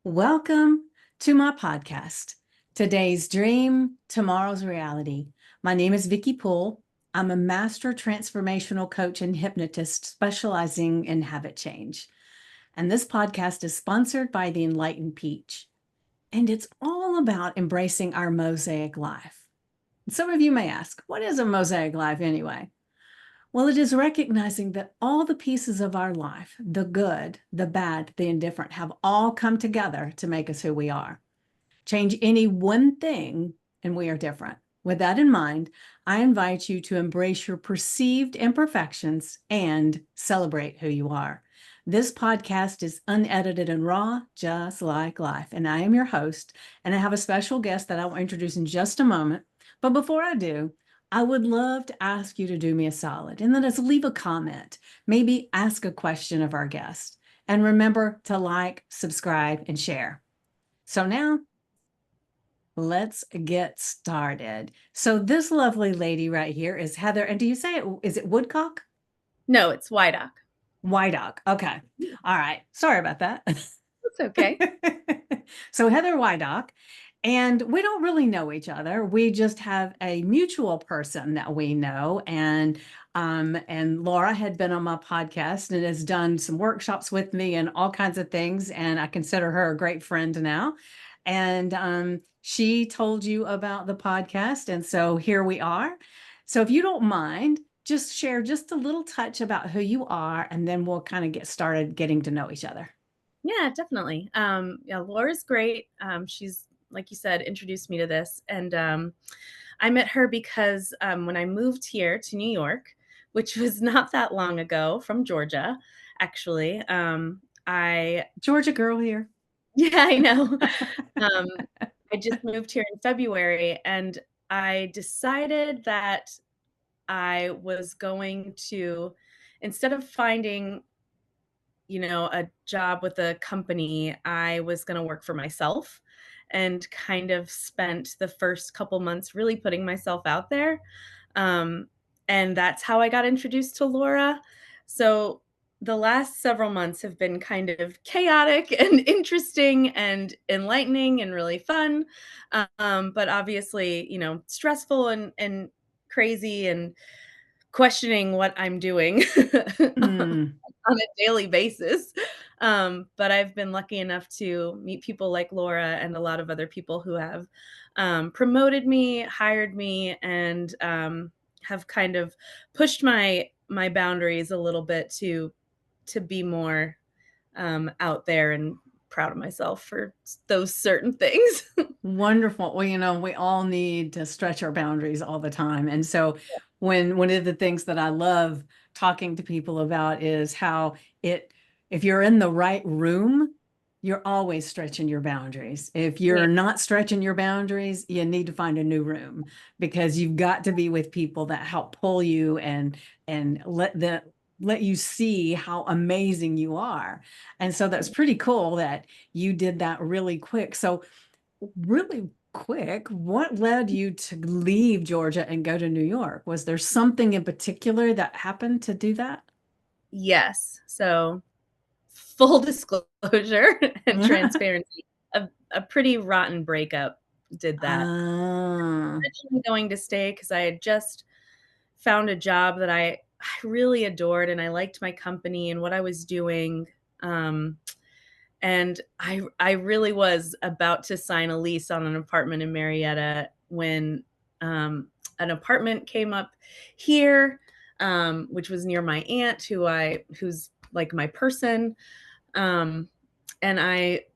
Welcome to my podcast. Today's dream, tomorrow's reality. My name is Vicki Poole. I'm a master transformational coach and hypnotist specializing in habit change. And this podcast is sponsored by the Enlightened Peach. And it's all about embracing our mosaic life. Some of you may ask, what is a mosaic life anyway? Well, it is recognizing that all the pieces of our life, the good, the bad, the indifferent, have all come together to make us who we are. Change any one thing and we are different. With that in mind, I invite you to embrace your perceived imperfections and celebrate who you are. This podcast is unedited and raw, just like life. And I am your host, and I have a special guest that I will introduce in just a moment. But before I do, I would love to ask you to do me a solid and let us leave a comment, maybe ask a question of our guest. And remember to like, subscribe, and share. So now, let's get started. So this lovely lady right here is Heather. And do you say it, is it Woodcock? No, it's Wydock. Wydock. Okay. All right. Sorry about that. It's okay. So Heather Wydock, and we don't really know each other. We just have a mutual person that we know. And Laura had been on my podcast and has done some workshops with me and all kinds of things. And I consider her a great friend now. And she told you about the podcast. And so here we are. So if you don't mind, just share just a little touch about who you are, and then we'll kind of get started getting to know each other. Yeah, definitely. Yeah, Laura's great. She's, like you said, introduced me to this. And I met her because when I moved here to New York, which was not that long ago, from Georgia, actually, Georgia girl here. yeah, I know. I just moved here in February, and I decided that I was going to, instead of finding a job with a company, I was going to work for myself and kind of spent the first couple months really putting myself out there. Um, and that's how I got introduced to Laura. So the last several months have been kind of chaotic and interesting and enlightening and really fun. But obviously, stressful and crazy and questioning what I'm doing Mm. on a daily basis. But I've been lucky enough to meet people like Laura and a lot of other people who have promoted me, hired me, and have kind of pushed my boundaries a little bit to be more out there and proud of myself for those certain things. Wonderful. Well, we all need to stretch our boundaries all the time. And so when one of the things that I love talking to people about is how if you're in the right room, you're always stretching your boundaries. If Yeah. you're not stretching your boundaries, you need to find a new room, because you've got to be with people that help pull you and let you see how amazing you are. And so that's pretty cool that you did that really quick. So really quick, what led you to leave Georgia and go to New York? Was there something in particular that happened to do that? Yes. So full disclosure and transparency, a pretty rotten breakup did that. Ah, Originally going to stay because I had just found a job that I really adored, and I liked my company and what I was doing. And I really was about to sign a lease on an apartment in Marietta when an apartment came up here, which was near my aunt, who's like my person. Um, and I,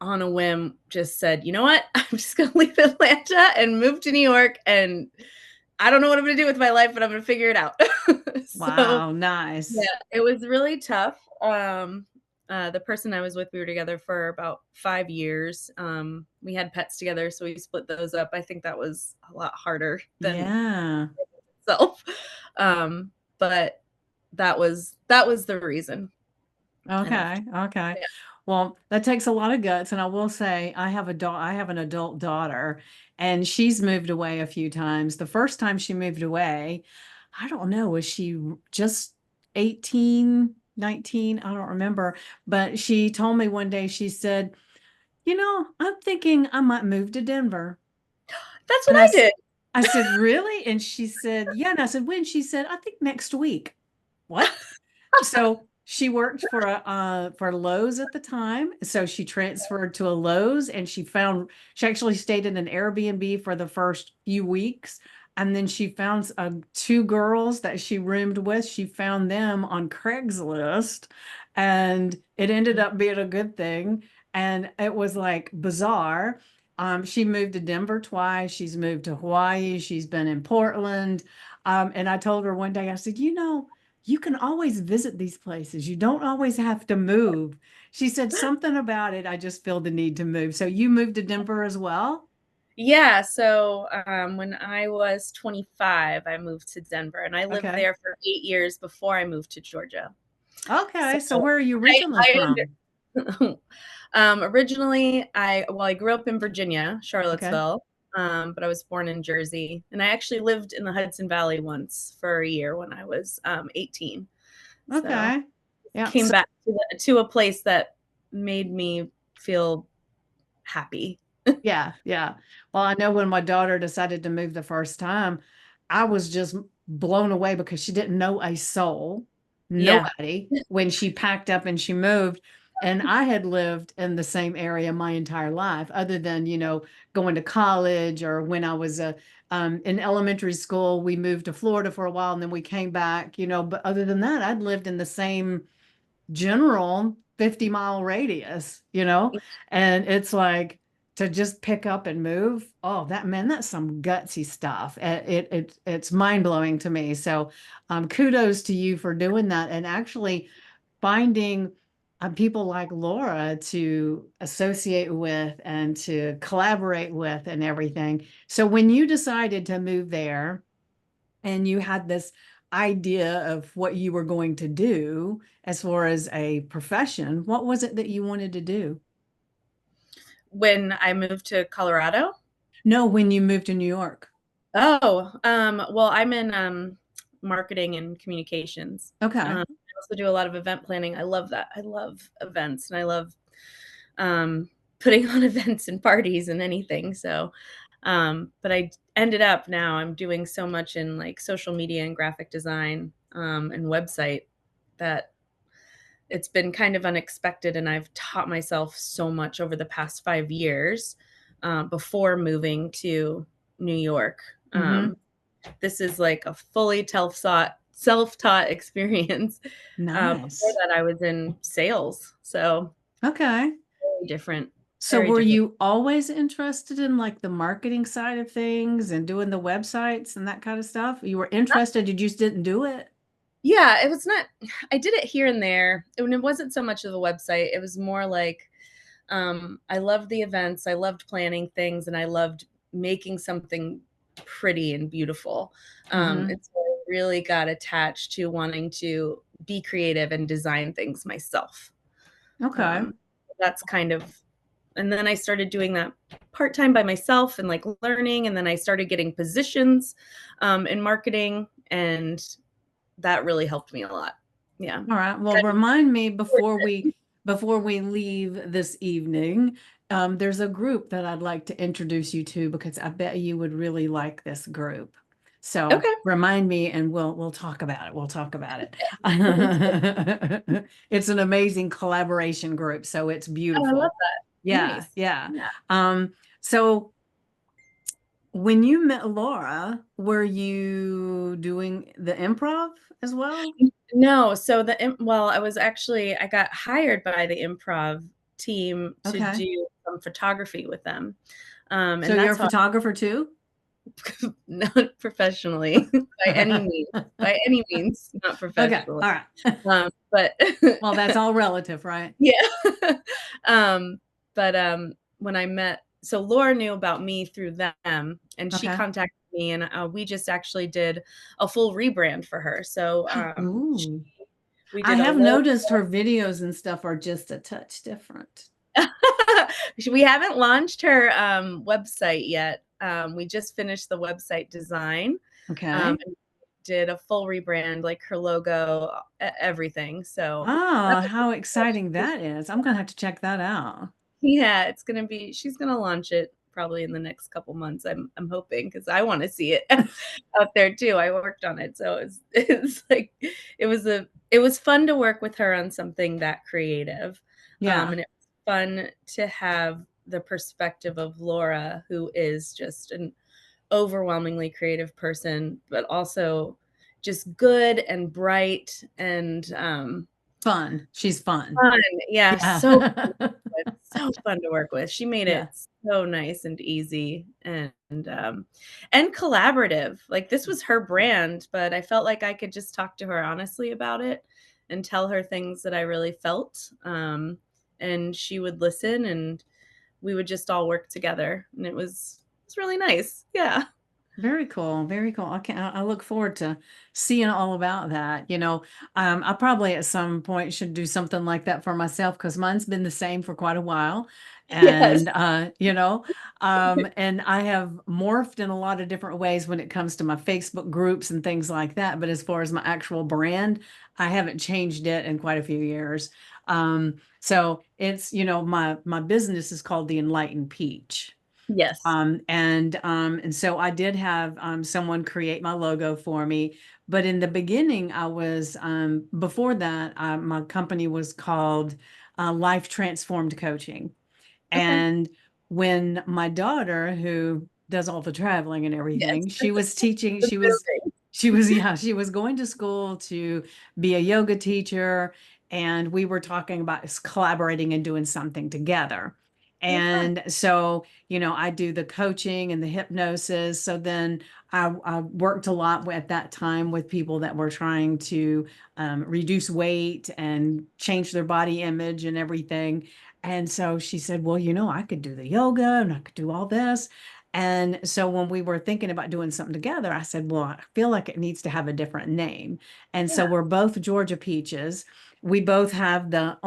on a whim, just said, you know what? I'm just going to leave Atlanta and move to New York. And I don't know what I'm going to do with my life, but I'm going to figure it out. So, wow, yeah, nice. it was really tough. The person I was with, we were together for about 5 years. We had pets together, so we split those up. I think that was a lot harder than Yeah. itself. But that was the reason. And it, Okay. Okay. yeah. Well, that takes a lot of guts. And I will say I have an adult daughter, and she's moved away a few times. The first time she moved away, I don't know, was she just 18, 19? I don't remember. But she told me one day, she said, I'm thinking I might move to Denver. That's what And I did. I said, really? And she said, yeah. And I said, when? She said, I think next week. What? So she worked for Lowe's at the time. So she transferred to a Lowe's and she actually stayed in an Airbnb for the first few weeks. And then she found two girls that she roomed with. She found them on Craigslist and it ended up being a good thing. And it was like bizarre. She moved to Denver twice. She's moved to Hawaii. She's been in Portland. And I told her one day, I said, you can always visit these places. You don't always have to move. She said something about it. I just feel the need to move. So you moved to Denver as well? Yeah, so when I was 25, I moved to Denver, and I lived Okay. there for 8 years before I moved to Georgia. So Okay. So where are you I, originally I from? originally, I grew up in Virginia, Okay. Charlottesville, but I was born in Jersey, and I actually lived in the Hudson Valley once for a year when I was 18. So Okay. Yeah. came back to a place that made me feel happy. Yeah, yeah. Well, I know when my daughter decided to move the first time, I was just blown away because she didn't know a soul, Yeah. nobody, when she packed up and she moved. And I had lived in the same area my entire life, other than, going to college or when I was in elementary school, we moved to Florida for a while and then we came back, but other than that, I'd lived in the same general 50-mile radius, and it's like to just pick up and move. Oh, that's some gutsy stuff. It's mind-blowing to me. So kudos to you for doing that and actually finding people like Laura to associate with and to collaborate with and everything. So when you decided to move there, and you had this idea of what you were going to do as far as a profession, what was it that you wanted to do? When I moved to Colorado. No, when you moved to New York. Oh, well, I'm in marketing and communications. Okay. I also do a lot of event planning. I love that. I love events and I love um, putting on events and parties and anything. So, but I ended up now I'm doing so much in like social media and graphic design and website that it's been kind of unexpected. And I've taught myself so much over the past 5 years before moving to New York. Mm-hmm. This is like a fully self-taught experience. Before Nice. that, I was in sales, so Okay. very different, So very were different. you always interested in like the marketing side of things and doing the websites and that kind of stuff? You were interested, you just didn't do it? Yeah, it was not. I did it here and there, and it wasn't so much of the website. It was more like I loved the events, I loved planning things, and I loved making something pretty and beautiful. Mm-hmm. And so I really got attached to wanting to be creative and design things myself. Okay. Um, that's kind of, and then I started doing that part time by myself and like learning. And then I started getting positions in marketing, and that really helped me a lot. Yeah. All right. Well, remind me before we leave this evening. There's a group that I'd like to introduce you to because I bet you would really like this group. So Okay. remind me and we'll talk about it. We'll talk about it. It's an amazing collaboration group, so it's Oh, I love beautiful. that. Yeah, Nice. yeah. Yeah. So when you met Laura, were you doing the improv as well? No, so well, I got hired by the improv team to Okay. do some photography with them. So And you're a that's how photographer too? not professionally by any means, not Okay, professionally. all right. But Well, that's all relative, right? yeah. um, but when I met, so Laura knew about me through them, and she Okay. contacted me, and we just actually did a full rebrand for her. So Ooh. we I did a have logo. noticed her videos and stuff are just a touch different. We haven't launched her website yet. We just finished the website design. Okay. And did a full rebrand, like her logo, everything. So Oh, that's how exciting that is. I'm gonna have to check that out. Yeah, it's gonna be she's gonna launch it probably in the next couple months, I'm hoping, because I wanna see it out there too. I worked on it, so it's like it was fun to work with her on something that creative, Yeah, and it was fun to have the perspective of Laura, who is just an overwhelmingly creative person, but also just good and bright and, fun. She's fun. fun. Yeah, so Yeah. it's so fun to work with. She made Yeah. it so nice and easy and collaborative. Like, this was her brand, but I felt like I could just talk to her honestly about it and tell her things that I really felt, and she would listen, and we would just all work together, and it's really nice. Yeah. Very cool. Very cool. I look forward to seeing all about that. I probably at some point should do something like that for myself because mine's been the same for quite a while. Yes. And, and I have morphed in a lot of different ways when it comes to my Facebook groups and things like that. But as far as my actual brand, I haven't changed it in quite a few years. So it's, my business is called the Enlightened Peach. Yes. And so I did have someone create my logo for me. But in the beginning, I was before that, my company was called Life Transformed Coaching. Okay. And when my daughter, who does all the traveling and Yes. everything, she was teaching, The moving. yeah, she was going to school to be a yoga teacher. And we were talking about collaborating and doing something together. Oh, fun. And so, I do the coaching and the hypnosis. So then I worked a lot at that time with people that were trying to reduce weight and change their body image and everything. And so she said, well, I could do the yoga and I could do all this. And so when we were thinking about doing something together, I said, well, I feel like it needs to have a different name. And so Yeah. we're both Georgia Peaches. We both have the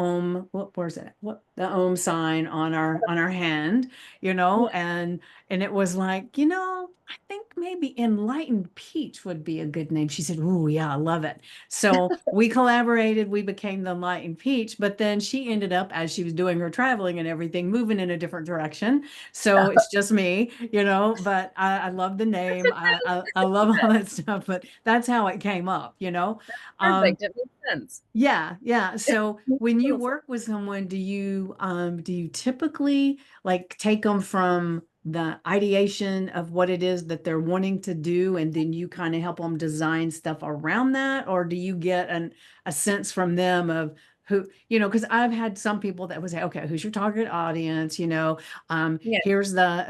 where's it? What the sign on our hand, Yeah. and it was like, I think maybe Enlightened Peach would be a good name. She said, "Ooh, yeah, I love it." So we collaborated, we became the Enlightened Peach, but then she ended up, as she was doing her traveling and everything, moving in a different direction. So it's just me, but I love the That's name. okay. I love all that stuff, but that's how it came up. Um, Perfect. It makes sense. yeah, yeah. So Makes when you total sense. work with someone, do you typically like take them from the ideation of what it is that they're wanting to do, and then you kind of help them design stuff around that, or do you get a sense from them of because I've had some people that would say, okay, who's your target audience? Yeah.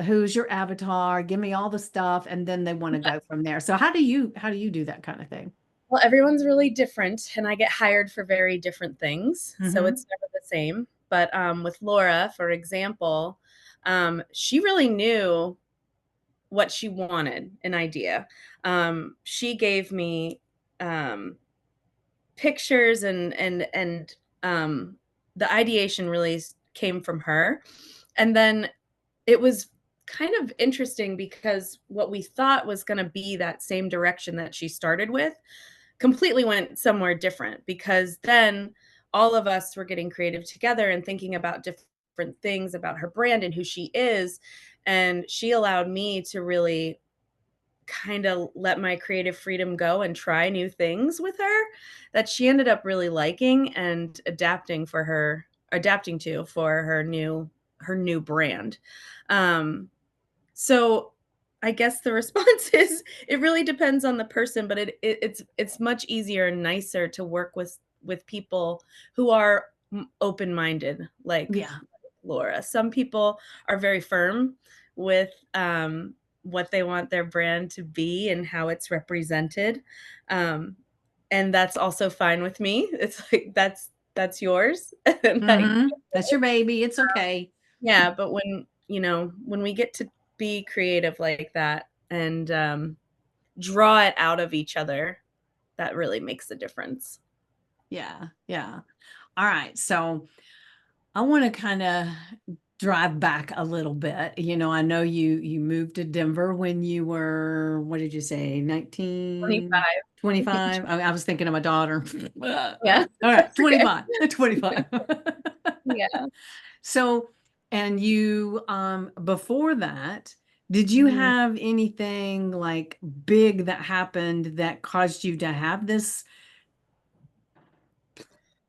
Who's your avatar? Give me all the stuff, and then they want to go from there. So how do you do that kind of thing? Well, everyone's really different, and I get hired for very different things, so Mm-hmm. it's never the same. But, with Laura, for example, she really knew what she wanted, an idea. She gave me, um, pictures and the ideation really came from her. And then it was kind of interesting because what we thought was going to be that same direction that she started with completely went somewhere different, because then all of us were getting creative together and thinking about different things about her brand and who she is, and she allowed me to really kind of let my creative freedom go and try new things with her that she ended up really liking and adapting to for her new brand. Um, so I guess the response is it really depends on the person, but it's much easier and nicer to work with people who are open-minded, like Yeah. Laura. Some people are very firm with what they want their brand to be and how it's represented. Um, and that's also fine with me. It's like that's yours. And I Mm-hmm. That's your baby. It's okay. yeah, but when we get to be creative like that and draw it out of each other, that really makes a difference. Yeah. Yeah. All right. So I want to kind of drive back a little bit. I know you moved to Denver when you were, what did you say, 19, 25. 25? I was thinking of my daughter. All Yeah, right, that's okay. 25, 25. Yeah. So And you, before that, did you Mhm. have anything like big that happened that caused you to have this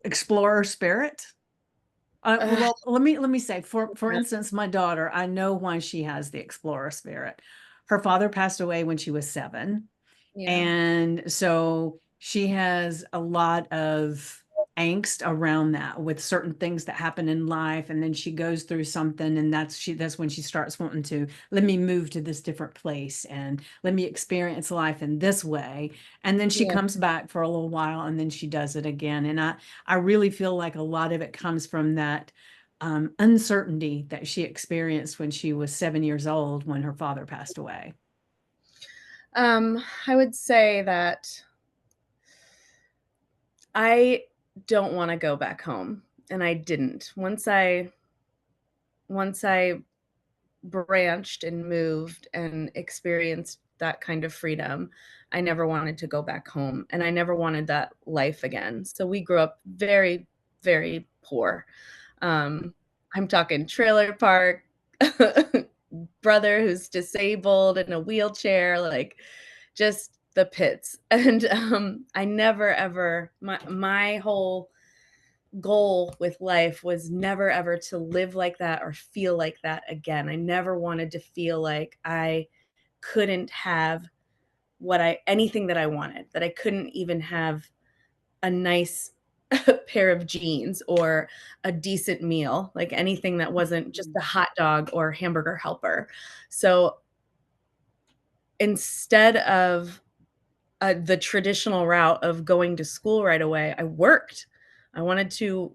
explorer spirit? Ugh, Well, let me say, for yeah, instance, my daughter, I know why she has the explorer spirit. Her father passed away when she was 7. yeah, And so she has a lot of angst around that with certain things that happen in life. And then she goes through something, and that's when she starts wanting to, let me move to this different place and let me experience life in this way. And then she yeah. comes back for a little while, and then she does it again. And I really feel like a lot of it comes from that uncertainty that she experienced when she was 7 years old when her father passed away. I would say that I don't wanna go back home, and I didn't. Once I branched and moved and experienced that kind of freedom, I never wanted to go back home, and I never wanted that life again. So we grew up very, very poor. Um, I'm talking trailer park, brother who's disabled in a wheelchair, like, just the pits. And, I never ever my whole goal with life was never ever to live like that or feel like that again. I never wanted to feel like I couldn't have what I anything that I wanted, that I couldn't even have a nice pair of jeans or a decent meal, like anything that wasn't just Mhm. a hot dog or hamburger helper. So instead of the traditional route of going to school right away, I worked. I wanted to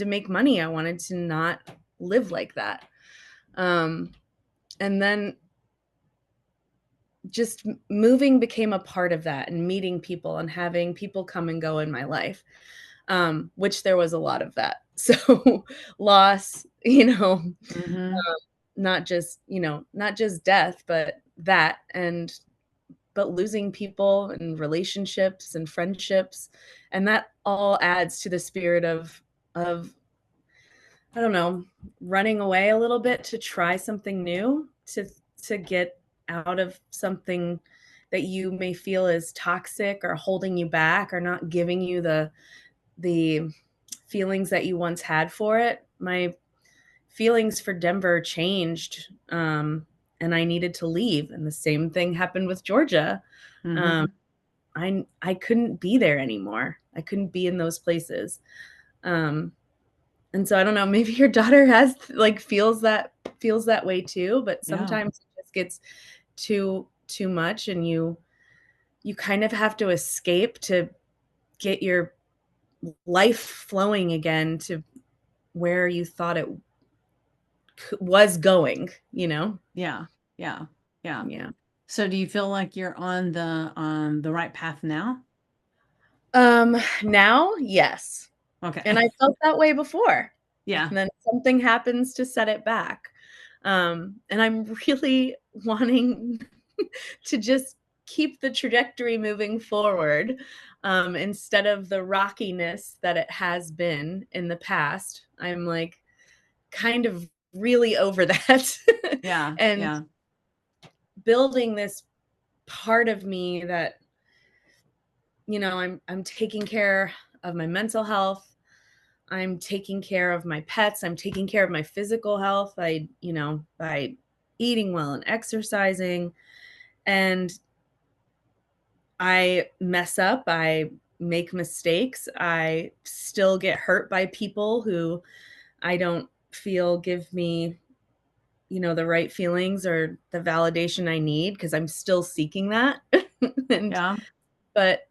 make money. I wanted to not live like that. Um, and then just moving became a part of that, and meeting people and having people come and go in my life, which there was a lot of that. So loss, Mhm. not just death, but that, but losing people and relationships and friendships, and that all adds to the spirit of I don't know, running away a little bit to try something new, to get out of something that you may feel is toxic or holding you back or not giving you the feelings that you once had for it. My feelings for Denver changed, and I needed to leave, and the same thing happened with Georgia. Um, Mhm. I couldn't be there anymore. I couldn't be in those places. Um, and so I don't know, maybe your daughter has like feels that way too, but Yeah. sometimes it just gets too much, and you kind of have to escape to get your life flowing again to where you thought it was going. Yeah. Yeah. Yeah. Yeah. So do you feel like you're on the right path now? Now, yes. Okay. And I felt that way before, and Yeah. then something happens to set it back. And I'm really wanting to just keep the trajectory moving forward, instead of the rockiness that it has been in the past. I'm, like, kind of really over that, Yeah. and Yeah. building this part of me that, I'm taking care of my mental health. I'm taking care of my pets. I'm taking care of my physical health by eating well and exercising. And I mess up. I make mistakes. I still get hurt by people who I don't feel give me, the right feelings or the validation I need, because I'm still seeking that. and, Yeah. but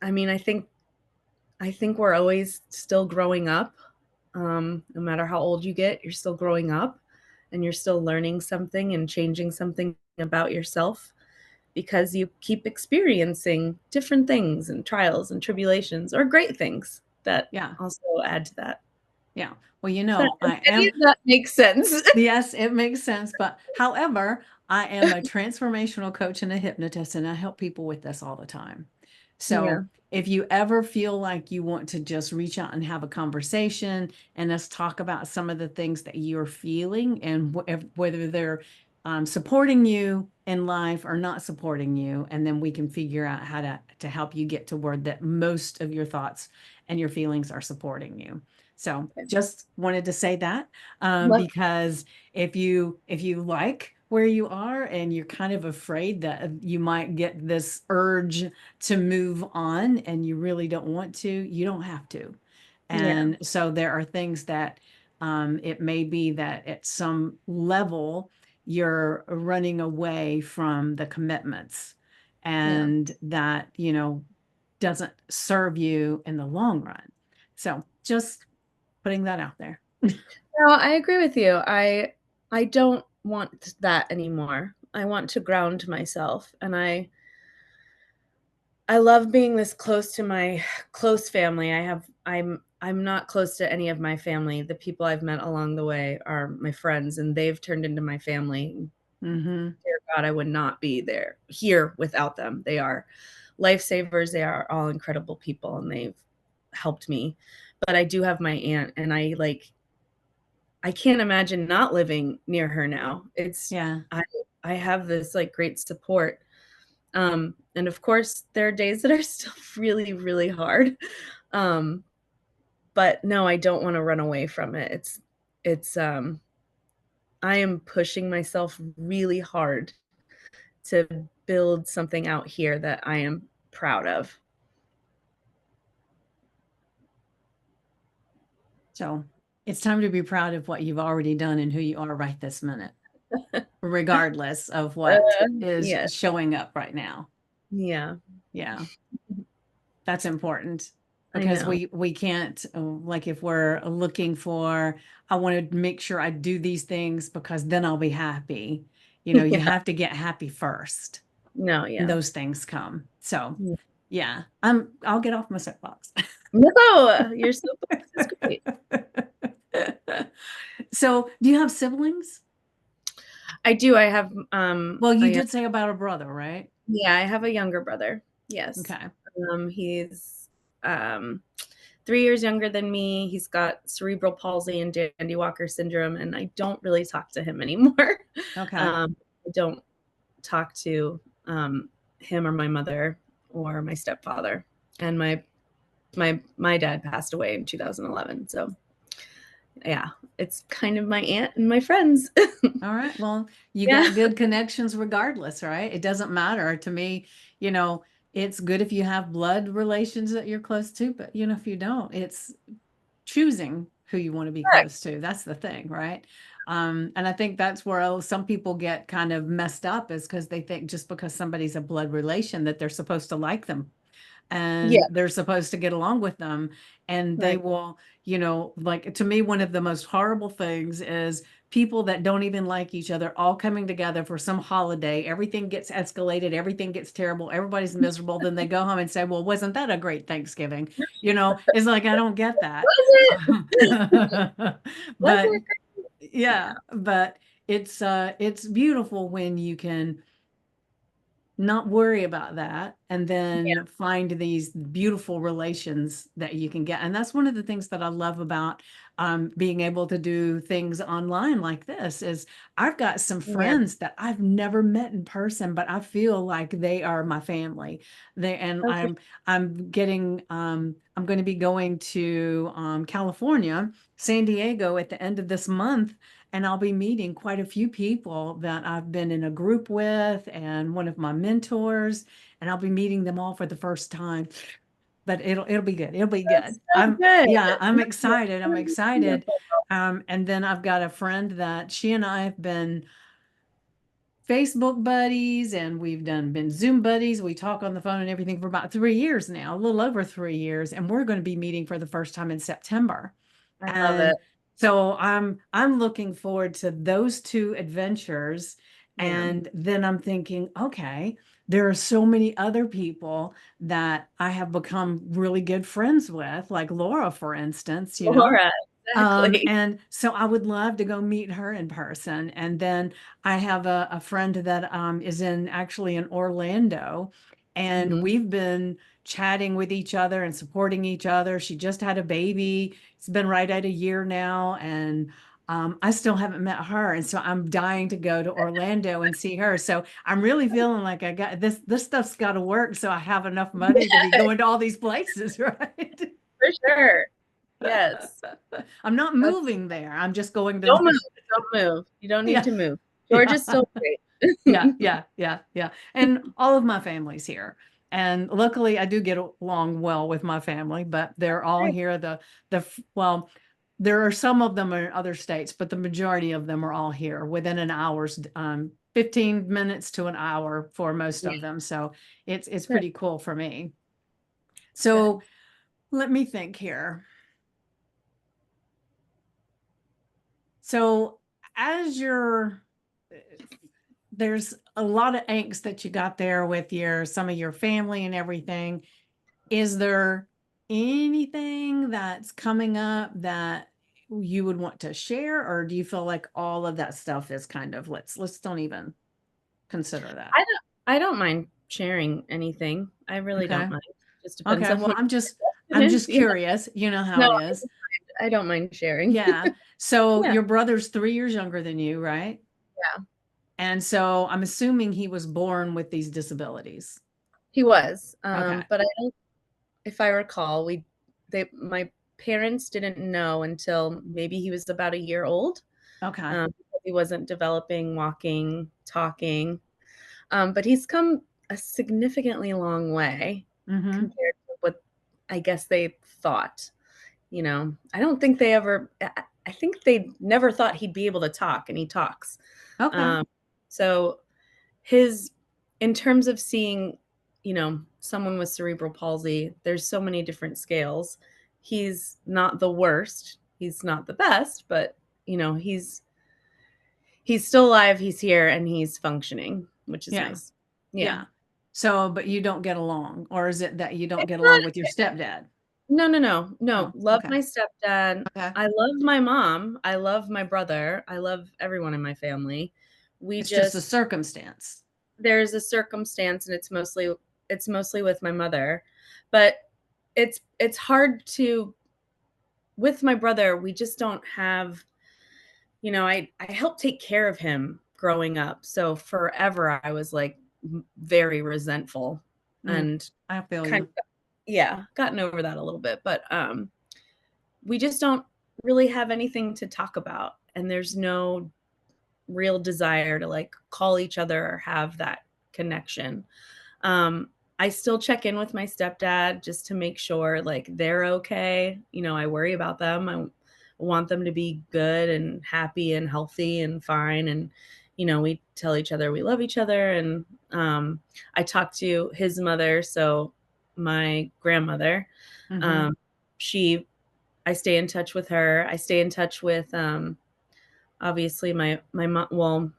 I mean, I think we're always still growing up. No matter how old you get, you're still growing up, and you're still learning something and changing something about yourself, because you keep experiencing different things and trials and tribulations, or great things that Yeah. also add to that. Yeah. Well, If I any am, of that makes sense. yes, it makes sense. But however, I am a transformational coach and a hypnotist, and I help people with this all the time. So Yeah. if you ever feel like you want to just reach out and have a conversation and us talk about some of the things that you're feeling and whether they're supporting you in life or not supporting you, and then we can figure out how to help you get to where that most of your thoughts and your feelings are supporting you. So Okay. just wanted to say that Love because if you like where you are and you're kind of afraid that you might get this urge to move on and you really don't want to, you don't have to. Yeah. And so there are things that it may be that at some level you're running away from the commitments, Yeah. and that, doesn't serve you in the long run. So just putting that out there. No, I agree with you. I don't want that anymore. I want to ground myself, and I love being this close to my close family. I'm not close to any of my family. The people I've met along the way are my friends, and they've turned into my family. Mm-hmm. Dear God, I would not be here without them. They are lifesavers. They are all incredible people, and they've helped me. But I do have my aunt, and I can't imagine not living near her now. Yeah. I I have this like great support. And of course there are days that are still really, really hard. Um, but no, I don't want to run away from it. It's I am pushing myself really hard to build something out here that I am proud of. So it's time to be proud of what you've already done and who you are right this minute, regardless of what is Yeah, showing up right now. yeah, Yeah, that's important I because know. we can't, like, if we're looking for, I want to make sure I do these things because then I'll be happy. You Yeah, have to get happy first, no, and yeah. those things come. So Yeah. yeah, I'll get off my soapbox. No, your soapbox is great. So do you have siblings? I do. I have Well, a you young, did say about a brother, right? yeah, I have a younger brother. Yes. Okay. He's um 3 years younger than me. He's got cerebral palsy and Dandy Walker syndrome, and I don't really talk to him anymore. Okay. I don't talk to him or my mother or my stepfather. And my dad passed away in 2011. So yeah, it's kind of my aunt and my friends. All right. Well, you Yeah. got good connections regardless, right? It doesn't matter to me. You know, it's good if you have blood relations that you're close to, but if you don't, it's choosing who you want to be Correct. close to. That's the thing, right? And I think that's where some people get kind of messed up, is because they think just because somebody's a blood relation that they're supposed to like them and Yeah. they're supposed to get along with them, and they Right. will, like, to me, one of the most horrible things is people that don't even like each other all coming together for some holiday. Everything gets escalated, everything gets terrible, everybody's miserable, then they go home and say, well, wasn't that a great Thanksgiving? It's like, I don't get that. Was it? Was But it? yeah, Yeah. but it's beautiful when you can not worry about that and Yeah. then find these beautiful relations that you can get. And that's one of the things that I love about being able to do things online like this. Is I've got some Yeah. friends that I've never met in person, but I feel like they are my family. And Okay. I'm going to be going to California, San Diego at the end of this month, and I'll be meeting quite a few people that I've been in a group with and one of my mentors, and I'll be meeting them all for the first time. But it'll be good. It'll be That's good. so good. I'm That's excited. I'm excited. wonderful. And then I've got a friend that she and I have been Facebook buddies, and we've been Zoom buddies. We talk on the phone and everything for about 3 years now, a little over 3 years, and we're going to be meeting for the first time in September. I love it. And so I'm looking forward to those two adventures. Yeah. And then I'm thinking, okay, there are so many other people that I have become really good friends with, like Laura, for instance. Laura, exactly. And so I would love to go meet her in person. And then I have a friend that is actually in Orlando, and Mhm. we've been chatting with each other and supporting each other. She just had a baby. It's been right at a year now. And I still haven't met her. And so I'm dying to go to Orlando and see her. So I'm really feeling like I got this stuff's got to work. So I have enough money to be going to all these places, right? For sure. Yes. I'm not That's moving there. I'm just going to, don't move, don't move. You don't need yeah, to move. Georgia's yeah, still great. yeah, yeah, yeah, yeah. And all of my family's here. And luckily I do get along well with my family, but they're all Great. here. Well, there are some of them in other states, but the majority of them are all here within an hour's 15 minutes to an hour for most Yeah, of them. So it's good, pretty cool for me. good. So let me think here. So as there's a lot of angst that you got there with some of your family and everything. Is there anything that's coming up that you would want to share, or do you feel like all of that stuff is kind of let's don't even consider that? I don't mind sharing anything. I really don't Okay. mind. Just depends Okay. on Well, what I'm it is. just Yeah. curious. You know how No, it is. I don't mind sharing. Yeah. So Yeah. your brother's 3 years younger than you, right? Yeah. And so I'm assuming he was born with these disabilities. He was. Okay. But I don't if I recall, my parents didn't know until maybe he was about a year old. Okay. He wasn't developing, walking, talking. But he's come a significantly long way Mm-hmm. compared to what I guess they thought. I don't think they ever I think they never thought he'd be able to talk, and he talks. Okay. Um, so his in terms of seeing, someone with cerebral palsy, there's so many different scales. He's not the worst. He's not the best, but he's still alive, he's here, and he's functioning, which is Yeah. nice. Yeah. Yeah. So, but you don't get along, or is it that you don't It's get not along with your stepdad? No, no, no, no. Oh, Love okay. my stepdad. Okay. I love my mom. I love my brother. I love everyone in my family. We It's just a just circumstance. there's a circumstance, and it's mostly with my mother. But it's hard to with my brother, we just don't have, I helped take care of him growing up. So forever I was like very resentful Mm, and I feel kind you. of, yeah, gotten over that a little bit, but we just don't really have anything to talk about, and there's no real desire to like call each other or have that connection. I still check in with my stepdad just to make sure like they're okay. I worry about them. I want them to be good and happy and healthy and fine. And we tell each other we love each other. And I talk to his mother, so my grandmother. Mm-hmm. Um, she I stay in touch with her. I stay in touch with obviously my mom. Well,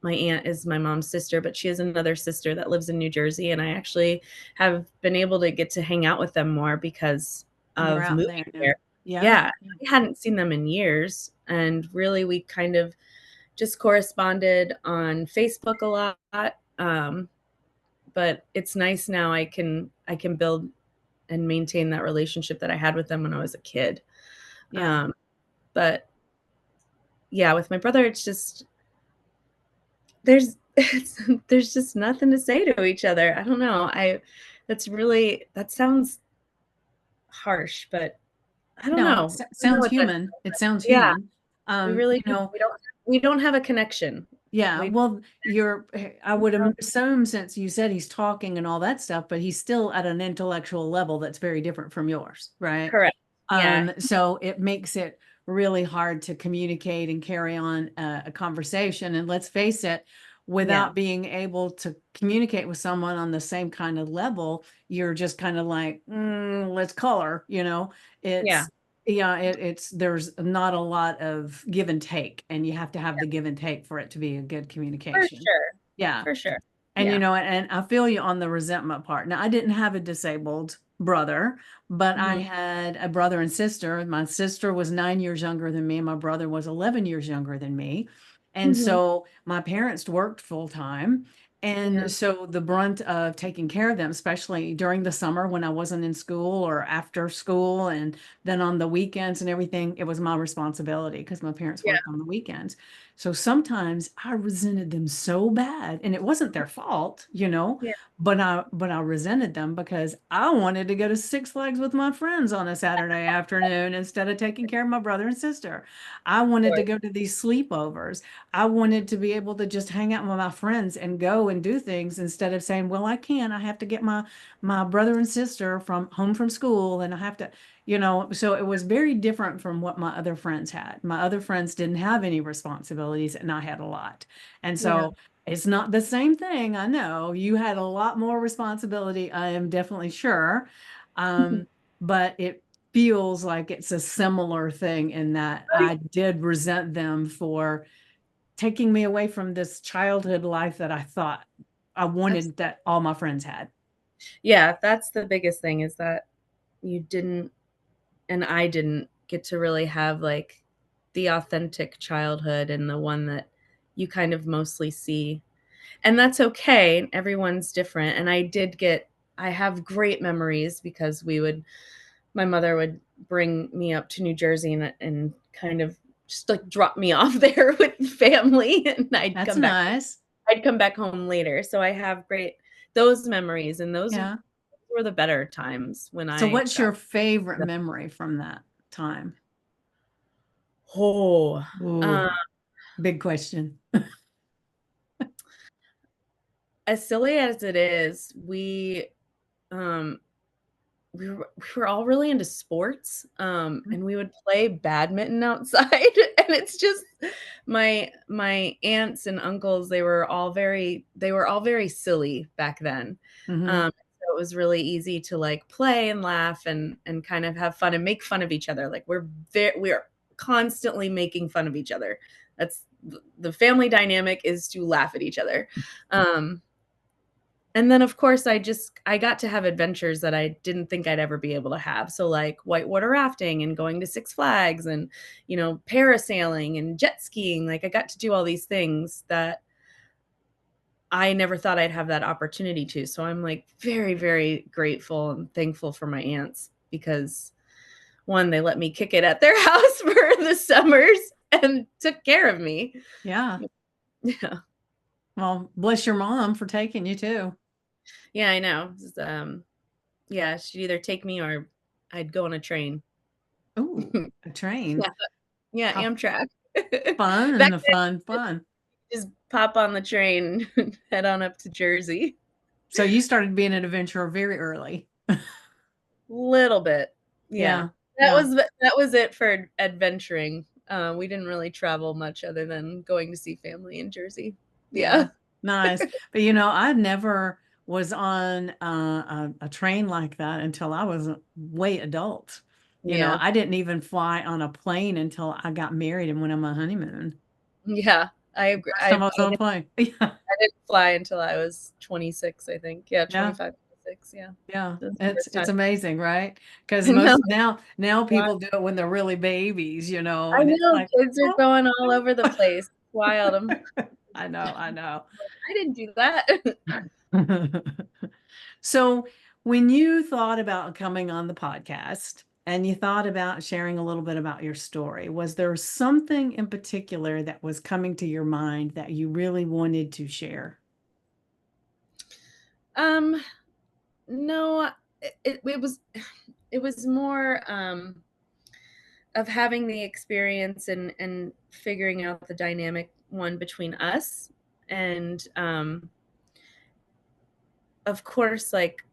my aunt is my mom's sister, but she has another sister that lives in New Jersey, and I actually have been able to get to hang out with them more because You're of out moving there now. here. Yeah. Yeah, I hadn't seen them in years, and really we kind of just corresponded on Facebook a lot. But it's nice now I can build and maintain that relationship that I had with them when I was a kid. Yeah. But yeah, with my brother, it's just there's just nothing to say to each other. I don't know. That sounds harsh, but I don't No, know. I don't know sounds what that. human. It sounds Yeah, human. we really You do. know, We don't have a connection. yeah, We well, I would don't. assume since you said he's talking and all that stuff, but he's still at an intellectual level that's very different from yours, right? Correct. Yeah. So it makes it really hard to communicate and carry on a conversation. And let's face it, Yeah. without being able to communicate with someone on the same kind of level, you're just kind of like, let's color, Yeah. it's, yeah, there's not a lot of give and take, and you have to have Yeah. the give and take for it to be a good For communication. sure. Yeah. For sure. And Yeah. and I feel you on the resentment part. Now, I didn't have a disabled brother, but I Mhm. had a brother and sister. My sister was 9 years younger than me. My brother was 11 years younger than me. And Mhm. so my parents worked full time. And Yeah. so the brunt of taking care of them, especially during the summer when I wasn't in school or after school, and then on the weekends and everything, it was my responsibility because my parents Yeah. worked on the weekends. So sometimes I resented them so bad, and it wasn't their fault, Yeah. but I resented them because I wanted to go to Six Flags with my friends on a Saturday afternoon instead of taking care of my brother and sister. I wanted to Right. go to these sleepovers. I wanted to be able to just hang out with my friends and go and do things instead of saying, well, I can't. I have to get my brother and sister from home from school and I have to, so it was very different from what my other friends had. My other friends didn't have any responsibilities and I had a lot. And Yeah. so it's not the same thing. I know you had a lot more responsibility. I am definitely sure. Um, but it feels like it's a similar thing in that I did resent them for taking me away from this childhood life that I thought I wanted Absolutely. that all my friends had. Yeah, that's the biggest thing is that you didn't and I didn't get to really have like the authentic childhood and the one that you kind of mostly see. And that's okay. Everyone's different. And I have great memories because my mother would bring me up to New Jersey and kind of just like drop me off there with family and That's nice. I'd come back home later. So I have great those memories and those Yeah. were the better times when So I what's got your favorite memory from that time? oh, Ooh, uh, big question. as silly as it is, um, we were all really into sports, and we would play badminton outside, and it's just my aunts and uncles, they were all very silly back then, Hmm. so it was really easy to, like, play and laugh and kind of have fun and make fun of each other, like, we're constantly making fun of each other. That's the family dynamic is to laugh at each other, um and then, of course, I got to have adventures that I didn't think I'd ever be able to have. So, like, whitewater rafting and going to Six Flags and, parasailing and jet skiing. Like, I got to do all these things that I never thought I'd have that opportunity to. So I'm, like, very, very grateful and thankful for my aunts because, 1, they let me kick it at their house for the summers and took care of me. Yeah. Yeah. Well, bless your mom for taking you too. Yeah, I know. Yeah, she'd either take me or I'd go on a train. Ooh, a train. Yeah, yeah, How Amtrak. Back fun, fun, then, fun. just pop on the train and head on up to Jersey. So you started being an adventurer very early. Little bit. Yeah. Yeah. Yeah. That was it for adventuring. We didn't really travel much other than going to see family in Jersey. Yeah. Yeah, nice. But I never was on a train like that until I was way adult. Yeah. I didn't even fly on a plane until I got married and went on my honeymoon. Yeah. I agree. First time I was on a plane. Yeah, I didn't fly until I was 26, I think. Yeah, yeah, 25, 26. Yeah. yeah. That's the It's first time. it's amazing, right? Because I know. most now people do it when they're really babies, I and it's know. like, Kids are oh. going all over the place. It's wild. I know, I know. I didn't do that. So, when you thought about coming on the podcast and you thought about sharing a little bit about your story, was there something in particular that was coming to your mind that you really wanted to share? Um, no, it was more of having the experience and figuring out the dynamic one between us and of course like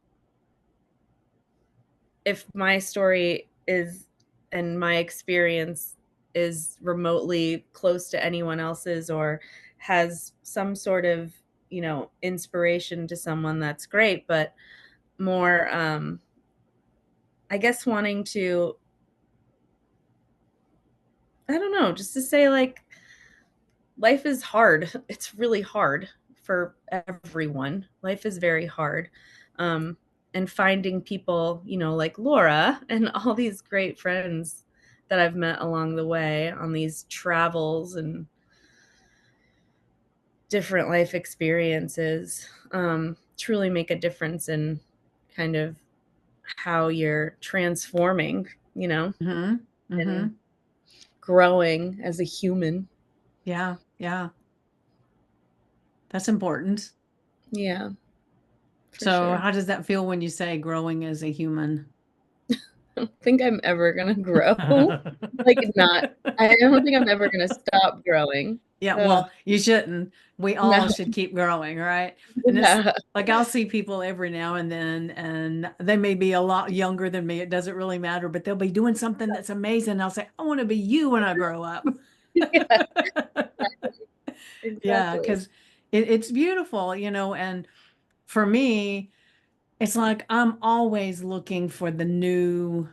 if my story is and my experience is remotely close to anyone else's or has some sort of inspiration to someone, that's great, but more I guess wanting to, I don't know, just to say like life is hard. It's really hard for everyone. Life is very hard. Um, and finding people, like Laura and all these great friends that I've met along the way on these travels and different life experiences truly make a difference in kind of how you're transforming, Mm-hmm. Mm-hmm. and growing as a human. Yeah. Yeah. That's important. Yeah, for So sure. how does that feel when you say growing as a human? I don't think I'm ever gonna grow. Like, not I don't think I'm ever gonna stop growing. Yeah, Ugh, well, you shouldn't. We all no. should keep growing, right? And it's Yeah. like I'll see people every now and then, and they may be a lot younger than me. It doesn't really matter, but they'll be doing something that's amazing. I'll say, I want to be you when I grow up. Yeah, Yeah, exactly. because it's beautiful, and for me, it's like I'm always looking for the new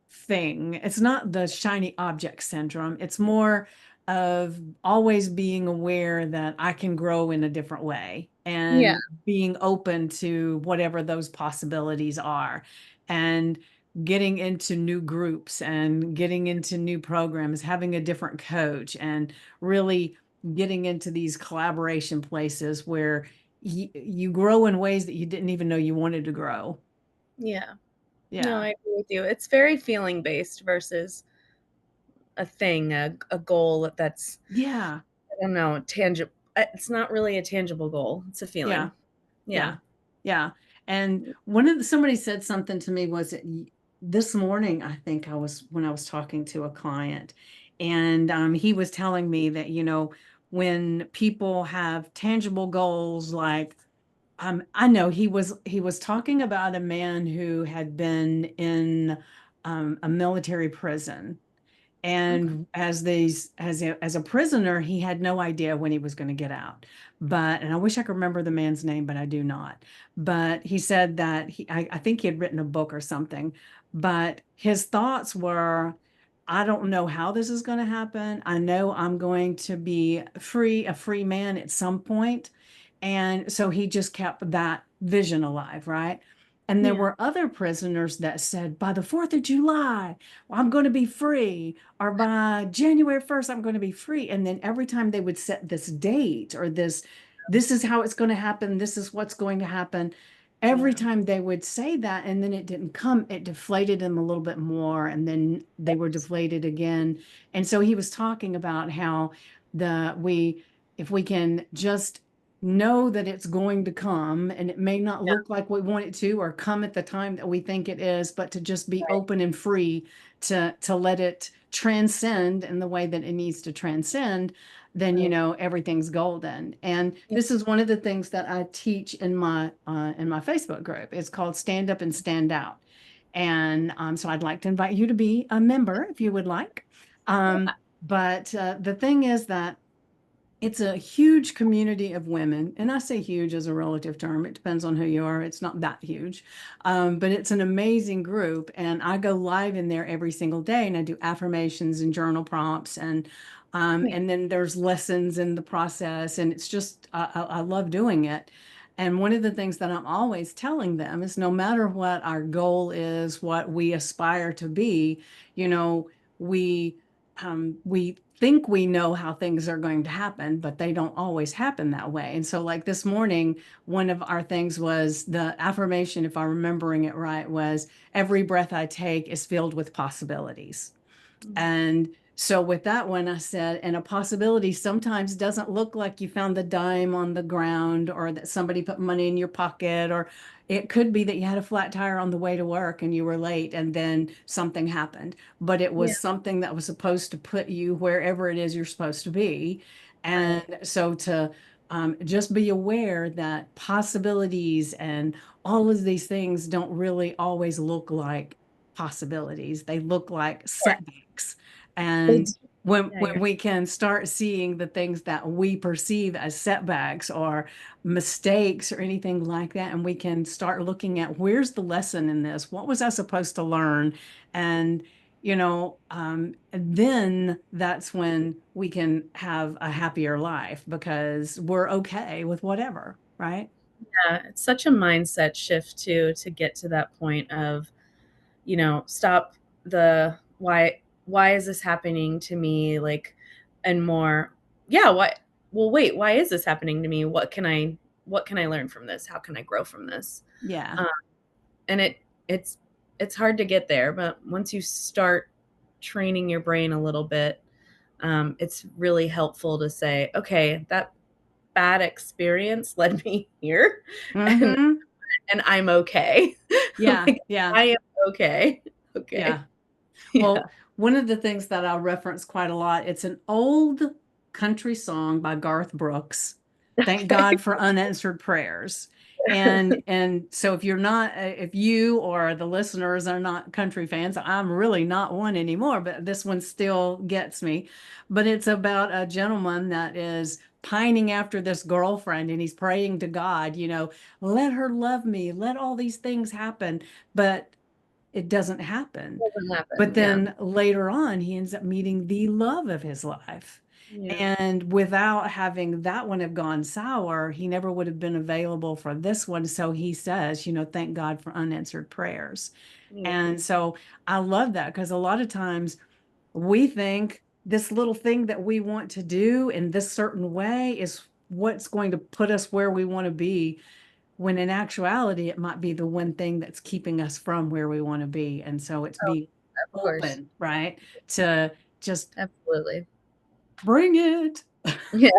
thing. It's not the shiny object syndrome. It's more of always being aware that I can grow in a different way Yeah, and being open to whatever those possibilities are and getting into new groups and getting into new programs, having a different coach and really getting into these collaboration places where you grow in ways that you didn't even know you wanted to grow. yeah. No, Yeah. I agree with you. It's very feeling based versus a thing, a goal that's, Yeah. I don't know, tangible. It's not really a tangible goal. It's a Yeah. feeling. Yeah. Yeah. Yeah. And somebody said something to me was it this morning, I think when I was talking to a client and he was telling me that, when people have tangible goals, like, I know he was talking about a man who had been in a military prison Okay. and as a prisoner, he had no idea when he was going to get out. And I wish I could remember the man's name, but I do not. But he said that I think he had written a book or something, but his thoughts were, I don't know how this is going to happen. I know I'm going to be a free man at some point. And so he just kept that vision alive, right? And there Yeah. were other prisoners that said, by the 4th of July, I'm going to be free, or by January 1st, I'm going to be free. And then every time they would set this date or this is how it's going to happen, this is what's going to happen. Every Yeah. time they would say that, and then it didn't come, it deflated them a little bit more, and then they were deflated again. And so he was talking about how if we can just know that it's going to come and it may not Yeah. look like we want it to or come at the time that we think it is, but to just be Right. open and free to let it transcend in the way that it needs to transcend, then Right. everything's golden. And Yeah. this is one of the things that I teach in my Facebook group. It's called Stand Up and Stand Out. And so I'd like to invite you to be a member if you would like. But the thing is that it's a huge community of women, and I say huge as a relative term. It depends on who you are. It's not that huge, but it's an amazing group. And I go live in there every single day, and I do affirmations and journal prompts, Yeah. and then there's lessons in the process, and it's just I love doing it. And one of the things that I'm always telling them is, no matter what our goal is, what we aspire to be, you know, we we think we know how things are going to happen, but they don't always happen that way. And so, like this morning, one of our things was the affirmation, if I'm remembering it right, was every breath I take is filled with possibilities. Mm. And so with that one, I said, and a possibility sometimes doesn't look like you found the dime on the ground or that somebody put money in your pocket, or it could be that you had a flat tire on the way to work and you were late and then something happened. But it Yeah. was something that was supposed to put you wherever it is you're supposed to be. And Right. so to just be aware that possibilities and all of these things don't really always look like possibilities. They look like Sure. setbacks. They And do. Yeah, when we can start seeing the things that we perceive as setbacks or mistakes or anything like that, and we can start looking at where's the lesson in this? What was I supposed to learn? And then that's when we can have a happier life because we're okay with whatever, right? yeah, it's such a mindset shift too, to get to that point of, stop the why is this happening to me, like, and more, yeah, well, wait, why is this happening to me? What can I learn from this? How can I grow from this? Yeah. Um, and it's it's hard to get there, but once you start training your brain a little bit, it's really helpful to say, okay, that bad experience led me here, and Mm-hmm. and I'm okay. Yeah. Like, Yeah. I am okay. Okay. Yeah. Yeah. Well, one of the things that I reference quite a lot, it's an old country song by Garth Brooks. Thank Okay. God for unanswered prayers. And so if you're not if you or the listeners are not country fans, I'm really not one anymore, but this one still gets me. But it's about a gentleman that is pining after this girlfriend and he's praying to God, let her love me, let all these things happen, but it doesn't happen. Doesn't But happen. Yeah. then later on, he ends up meeting the love of his life. Yeah. And without having that one have gone sour, he never would have been available for this one. So he says, thank God for unanswered prayers. Yeah. And so I love that because a lot of times we think this little thing that we want to do in this certain way is what's going to put us where we want to be, when in actuality, it might be the one thing that's keeping us from where we want to be. And so it's Oh, being of course. open, right? To just Absolutely. bring it. Yeah.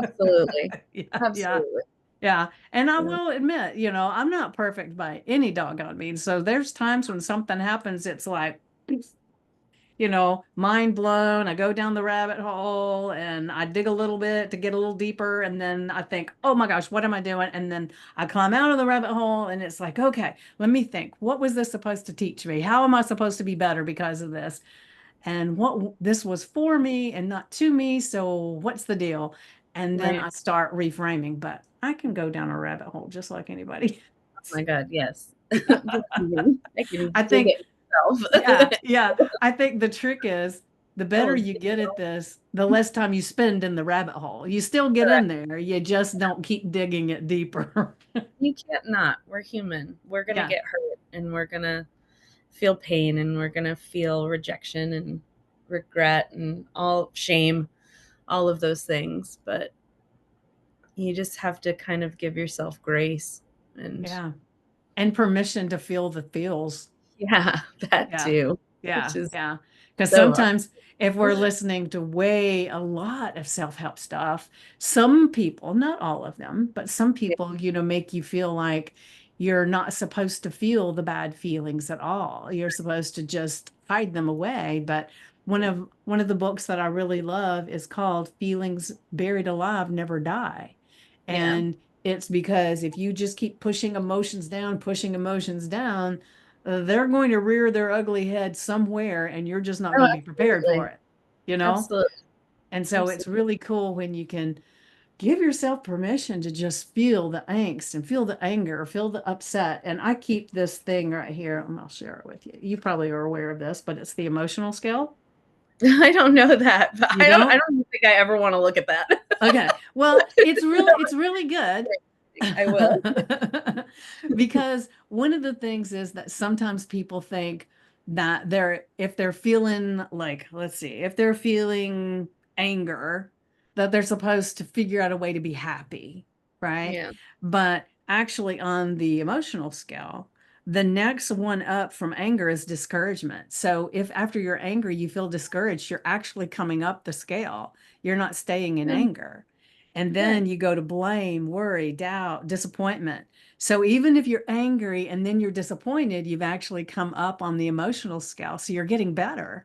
Absolutely. Yeah, yeah, Absolutely. yeah. And I Yeah. will admit, I'm not perfect by any doggone means. So there's times when something happens, it's like, mind blown. I go down the rabbit hole and I dig a little bit to get a little deeper. And then I think, oh my gosh, what am I doing? And then I climb out of the rabbit hole and it's like, okay, let me think. What was this supposed to teach me? How am I supposed to be better because of this? And what this was for me and not to me. So what's the deal? And then Right. I start reframing, but I can go down a rabbit hole just like anybody. Oh my God. Yes. Just kidding. I can I dig think it myself. Yeah, yeah. I think the trick is the better Oh, you get at this, the less time you spend in the rabbit hole. You still get in correct. there, you just don't keep digging it deeper. You can't not. We're human. We're gonna Yeah, get hurt, and we're gonna feel pain, and we're gonna feel rejection and regret and all shame, all of those things. But you just have to kind of give yourself grace and yeah. And permission to feel the feels. yeah, that Yeah. too, which Yeah. is Yeah. Because so hard. sometimes if we're listening to way a lot of self-help stuff, some people, not all of them, but some Yeah. people, make you feel like you're not supposed to feel the bad feelings at all. You're supposed to just hide them away. But one of the books that I really love is called Feelings Buried Alive Never Die. Yeah. And it's because if you just keep pushing emotions down, they're going to rear their ugly head somewhere and you're just not Oh, going to be prepared for absolutely. it, you know? Absolutely. And so it's Absolutely. really cool when you can give yourself permission to just feel the angst and feel the anger, feel the upset. And I keep this thing right here, and I'll share it with you. You probably are aware of this, but it's the emotional scale. I don't know that, but You I don't? don't think I ever want to look at that. Okay. Well, it's really good. I will. Because one of the things is that sometimes people think that if they're feeling like, let's see, if they're feeling anger, that they're supposed to figure out a way to be happy, right? Yeah. But actually, on the emotional scale, the next one up from anger is discouragement. So if after you're angry, you feel discouraged, you're actually coming up the scale. You're not staying in Good. anger. And then Good. you go to blame, worry, doubt, disappointment. So even if you're angry and then you're disappointed, you've actually come up on the emotional scale. So you're getting better.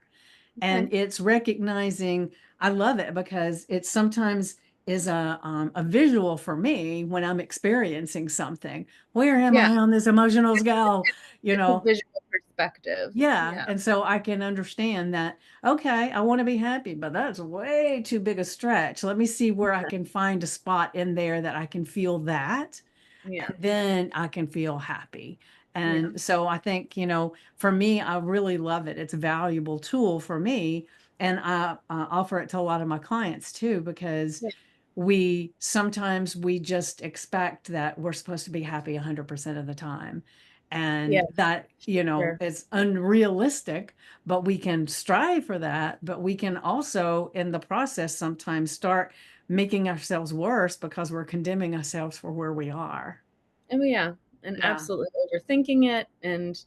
And Okay. it's recognizing, I love it because it sometimes is a visual for me when I'm experiencing something. Where am Yeah. I on this emotional scale? You It's a know, visual perspective. yeah. Yeah. And so I can understand that, okay, I want to be happy, but that's way too big a stretch. Let me see where I can find a spot in there that I can feel that, Yeah. and then I can feel happy. Yeah. And so I think, for me, I really love it. It's a valuable tool for me. And I offer it to a lot of my clients too, because Yeah. we just expect that we're supposed to be happy 100% of the time. And Yeah, that, sure. is unrealistic, but we can strive for that. But we can also, in the process, sometimes start making ourselves worse because we're condemning ourselves for where we are. Oh, yeah, and Yeah. absolutely overthinking it and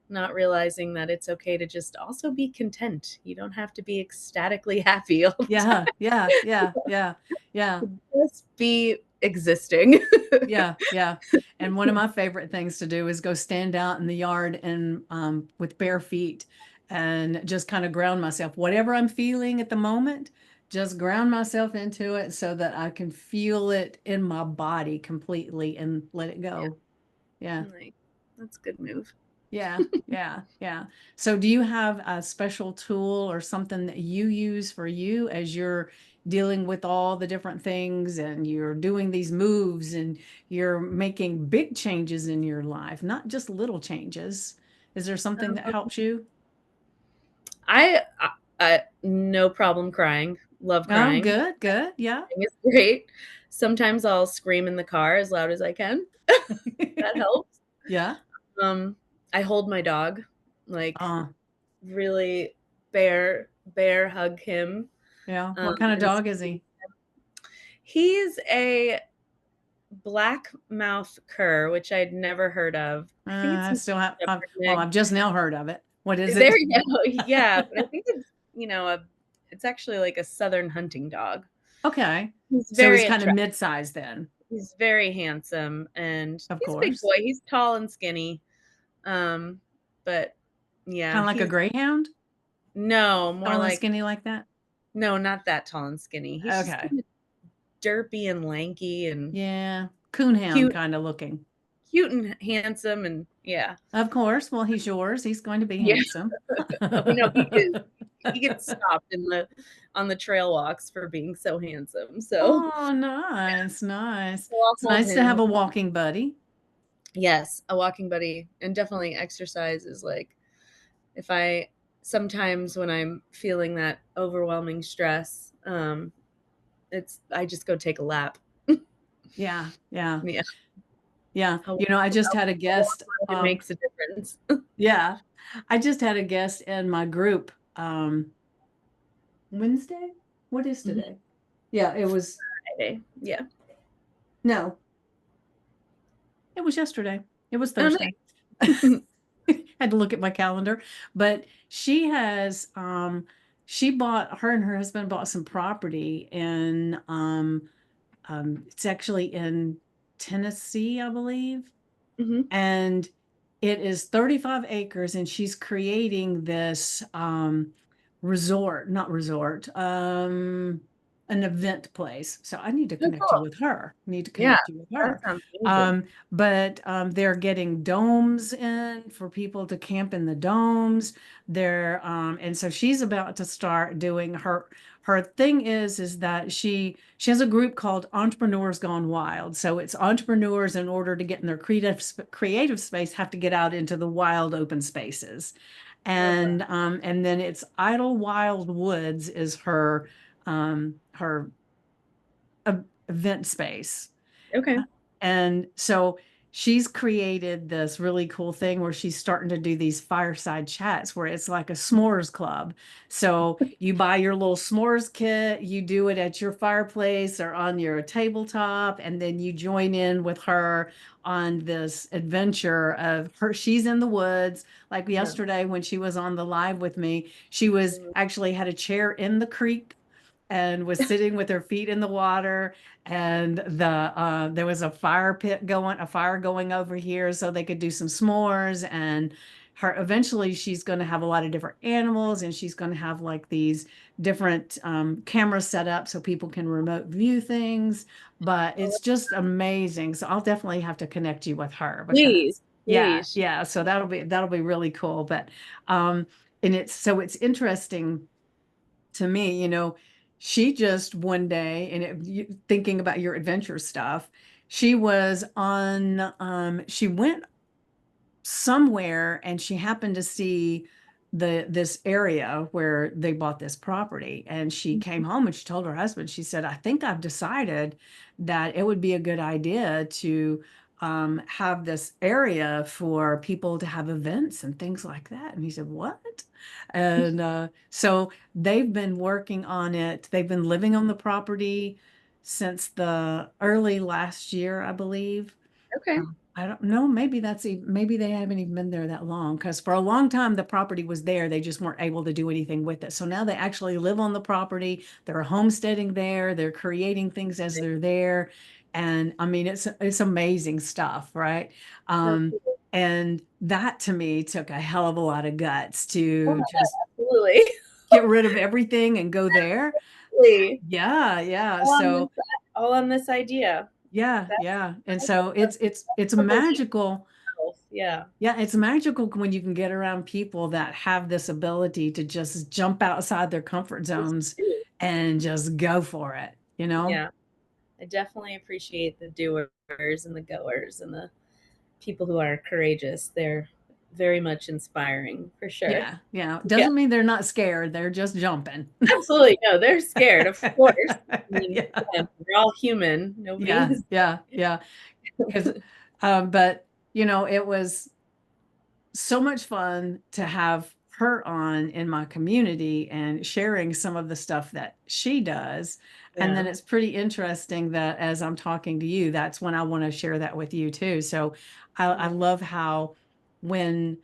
not realizing that it's okay to just also be content. You don't have to be ecstatically happy all the Yeah. time. Yeah. Yeah. Yeah. Yeah. Just be existing. Yeah, yeah. And one of my favorite things to do is go stand out in the yard and with bare feet and just kind of ground myself. Whatever I'm feeling at the moment, just ground myself into it so that I can feel it in my body completely and let it Yeah, go. Yeah. like, that's a good move. Yeah, yeah, yeah. So do you have a special tool or something that you use for you as you're dealing with all the different things and you're doing these moves and you're making big changes in your life, not just little changes? Is there something that Um, helps you? I no problem crying. Love Oh, crying. good, good. Yeah. Crying is great. Sometimes I'll scream in the car as loud as I can. That helps. Yeah. Um, I hold my dog, like, Uh, really bear hug him, yeah. What kind of and dog is he? he's a black mouth cur, which I'd never heard of. I think it's I a still have, shepherd well, mix. I've just now heard of it. What is There it? you go. Yeah, but I think it's, it's actually like a southern hunting dog. Okay. He's So he's very kind of attractive. mid-sized then, He's very handsome, and of he's a big course. boy. He's tall and skinny. Um, but yeah, Kind of like a he's greyhound, no, more tall and like skinny like that? no, not that tall and skinny. He's just Okay. kinda derpy and lanky and Yeah. Coonhound cute kind of looking. cute and handsome and yeah. Of course. Well, he's yours. He's going to be Yeah. handsome. Oh, no, he is. He gets stopped in the on the trail walks for being so handsome, so Oh, nice, nice. so I'll It's hold nice to have him. a walking buddy. Yes, a walking buddy, and definitely exercise is like if I sometimes when I'm feeling that overwhelming stress, it's I just go take a lap. Yeah, yeah, Yeah, yeah. a I just a had a walk guest. ride makes a difference. Yeah, I just had a guest in my group Wednesday. What is Mhm. today? Yeah, it was, Friday, yeah. no, it was yesterday. It was Oh, Thursday. nice. Had to look at my calendar, but she has she bought her and her husband bought some property in it's actually in Tennessee, I believe. Mhm. And it is 35 acres and she's creating this resort, not resort, an event place. So I need to Oh, connect you cool. with her. Need to Yeah, connect you with that her. sounds amazing. But they're getting domes in for people to camp in the domes. And so she's about to start doing her thing is that she has a group called Entrepreneurs Gone Wild. So it's entrepreneurs in order to get in their creative space have to get out into the wild open spaces. Love that. And then it's Idle Wild Woods is her event space. Okay. And so she's created this really cool thing where she's starting to do these fireside chats where it's like a s'mores club. So you buy your little s'mores kit, you do it at your fireplace or on your tabletop, and then you join in with her on this adventure of her. She's in the woods. Like Yeah. yesterday when she was on the live with me, she was Mhm. actually had a chair in the creek and was sitting with her feet in the water, and there was a fire going over here so they could do some s'mores. And her eventually she's going to have a lot of different animals, and she's going to have like these different cameras set up so people can remote view things. But Oh, it's just amazing, so I'll definitely have to connect you with her please, because yeah, please. yeah, so that'll be really cool. But um and it's interesting to me, she just one day, and thinking about your adventure stuff, she went somewhere and she happened to see this area where they bought this property, and she came home and she told her husband, she said, I think I've decided that it would be a good idea to have this area for people to have events and things like that. And he said, what? And so they've been working on it. They've been living on the property since the early last year, I believe. Okay. I don't know. Maybe maybe they haven't even been there that long because for a long time the property was there. They just weren't able to do anything with it. So now they actually live on the property. They're homesteading there. They're creating things as they're there. And I mean, it's amazing stuff, right? So Um, cool. and that to me took a hell of a lot of guts to just Absolutely. get rid of everything and go there. Absolutely. Yeah, yeah. All on So this, all on this idea. yeah, That's yeah. And so a it's belief in magical. yourself. Yeah. Yeah, it's magical when you can get around people that have this ability to just jump outside their comfort Just zones do. and just go for it, you know? Yeah. I definitely appreciate the doers and the goers and the people who are courageous. They're very much inspiring for sure. Yeah, yeah. Yeah, Doesn't mean they're not scared. They're just jumping. absolutely. No, they're scared, of course. I mean, Yeah, again, we're all human. Nobody yeah, is. yeah, yeah. Because, but it was so much fun to have her on in my community and sharing some of the stuff that she does. And then Yeah. it's pretty interesting that as I'm talking to you, that's when I want to share that with you too. So I Yeah. love how when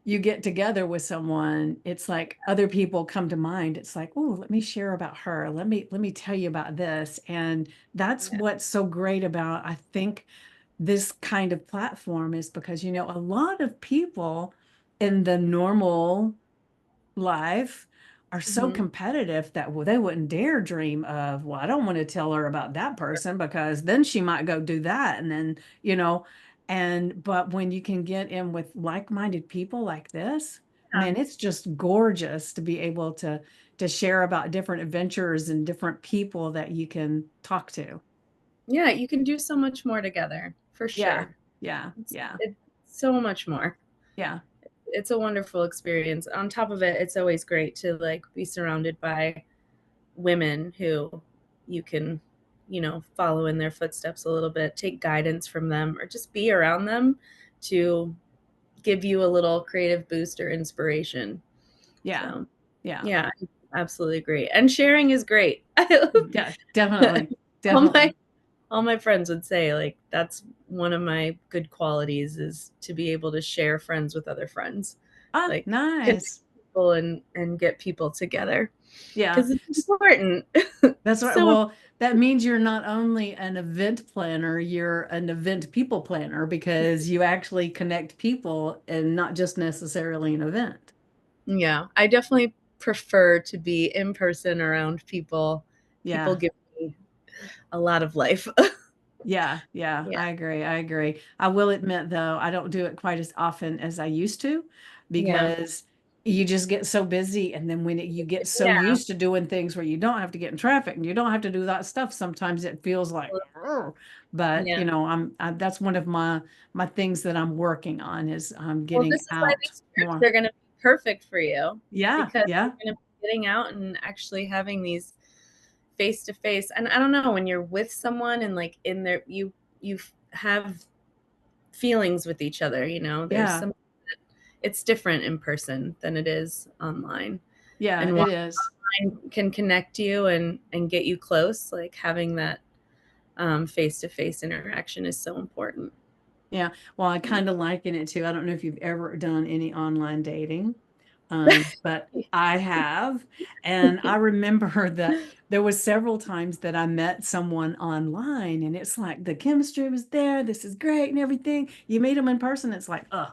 you get together with someone, it's like other people come to mind. It's like, oh, let me share about her. Let me tell you about this. And that's Yeah. what's so great about, I think, this kind of platform is because, a lot of people in the normal life are so Mhm. competitive that they wouldn't dare dream of, well, I don't want to tell her about that person because then she might go do that. And then, but when you can get in with like-minded people like this, Yeah. man, it's just gorgeous to be able to share about different adventures and different people that you can talk to. Yeah, you can do so much more together, for Yeah, sure. yeah, It's yeah, it's so much more. yeah. It's a wonderful experience. On top of it, it's always great to, like, be surrounded by women who you can, follow in their footsteps a little bit, take guidance from them, or just be around them to give you a little creative boost or inspiration. Yeah. So, Yeah. yeah, I absolutely agree. And sharing is great. Yeah, definitely. all my Definitely. all my friends would say, like, that's one of my good qualities, is to be able to share friends with other friends, Ah, like connect nice. people and get people together Yeah. because it's important. That's right. So Well, that means you're not only an event planner, you're an event people planner because you actually connect people and not just necessarily an event. yeah, I definitely prefer to be in person around people. People Yeah. give me a lot of life. Yeah, yeah, Yeah, I agree. I agree. I will admit though, I don't do it quite as often as I used to yeah, because you just get so busy. And then when you get so yeah, used to doing things where you don't have to get in traffic and you don't have to do that stuff, sometimes it feels like, "Ugh." But yeah. that's one of my things that I'm working on is I'm Well, this getting is why out these trips more. are gonna be perfect for you, Yeah, because yeah, you're gonna be getting out and actually having these face to face. And I don't know, when you're with someone and, like, in there, you have feelings with each other, there's yeah, some it's different in person than it is online. yeah, And it while is. online can connect you and get you close, like, having that face to face interaction is so important. Yeah. Well, I kind of liken it to, I don't know if you've ever done any online dating, but I have. And I remember that there was several times that I met someone online and it's like the chemistry was there. This is great and everything. You meet them in person. It's like, oh,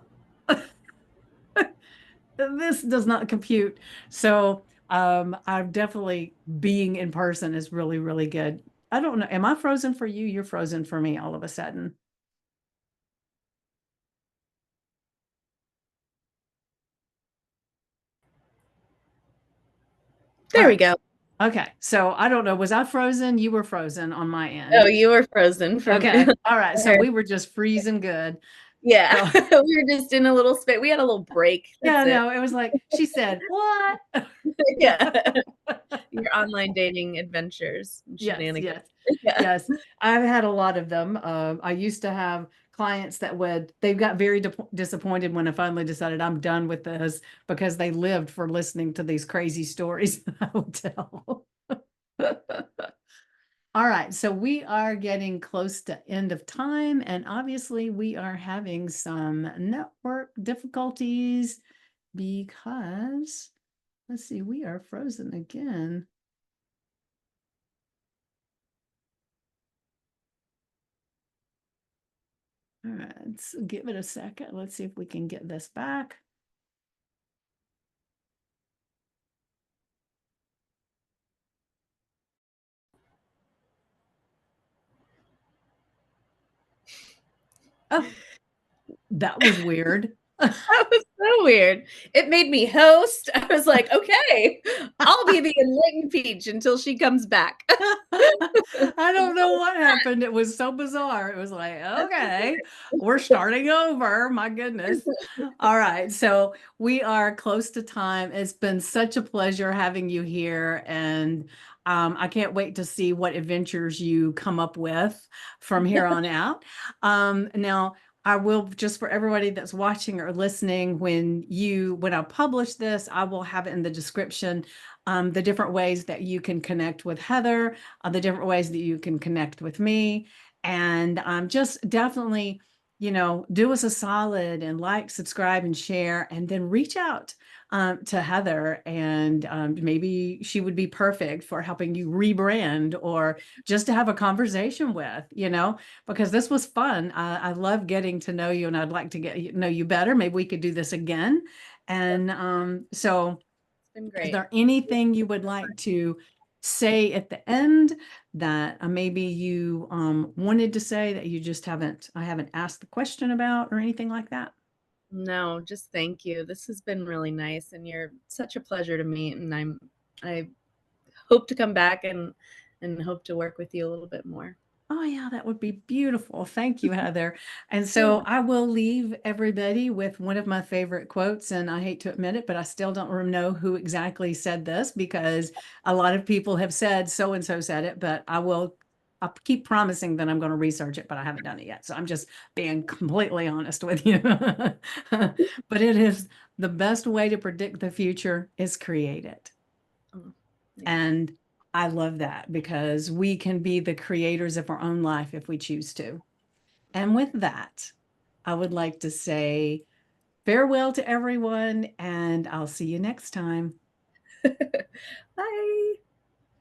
this does not compute. So I've definitely being in person is really, really good. I don't know. Am I frozen for you? You're frozen for me all of a sudden. All There we right. go. Okay, so I don't know, was I frozen? You were frozen on my Oh, end. you were frozen from Okay, all right, so her. we were just freezing good. Yeah. So, We were just in a little space. We had a little break. That's yeah, it. no, it was like, she said, "What?" Yeah. your online dating adventures and Yes, shenanigans. yes, Yeah. yes. I've had a lot of them. I used to have clients that they got very disappointed when I finally decided I'm done with this because they lived for listening to these crazy stories that I would tell. All right, so we are getting close to end of time, and obviously we are having some network difficulties because, let's see, we are frozen again. All right, let's give it a second. Let's see if we can get this back. Oh, that was weird. That was so weird. It made me host. I was like, "Okay, I'll be the enlightened peach until she comes back." I don't know what happened. It was so bizarre. It was like, okay, we're starting over. My goodness. All right. So we are close to time. It's been such a pleasure having you here. And I can't wait to see what adventures you come up with from here on out. Now, I will, just for everybody that's watching or listening, when I publish this, I will have it in the description, the different ways that you can connect with Heather, the different ways that you can connect with me. And just definitely, do us a solid and like, subscribe, and share, and then reach out to Heather. And maybe she would be perfect for helping you rebrand or just to have a conversation with, because this was fun. I love getting to know you, and I'd like to know you better. Maybe we could do this again. And so It's been is great. there anything you would like to say at the end that maybe you wanted to say that I haven't asked the question about, or anything like that? No, just thank you. This has been really nice, and you're such a pleasure to meet, and I hope to come back and hope to work with you a little bit more. Oh, yeah, that would be beautiful. Thank you, Heather. And Yeah. so I will leave everybody with one of my favorite quotes. And I hate to admit it, but I still don't know who exactly said this, because a lot of people have said so and so said it, but I'll keep promising that I'm going to research it, but I haven't done it yet. So I'm just being completely honest with you. But it is, the best way to predict the future is create it. Oh, thanks. And I love that, because we can be the creators of our own life if we choose to. And with that, I would like to say farewell to everyone, and I'll see you next time. Bye.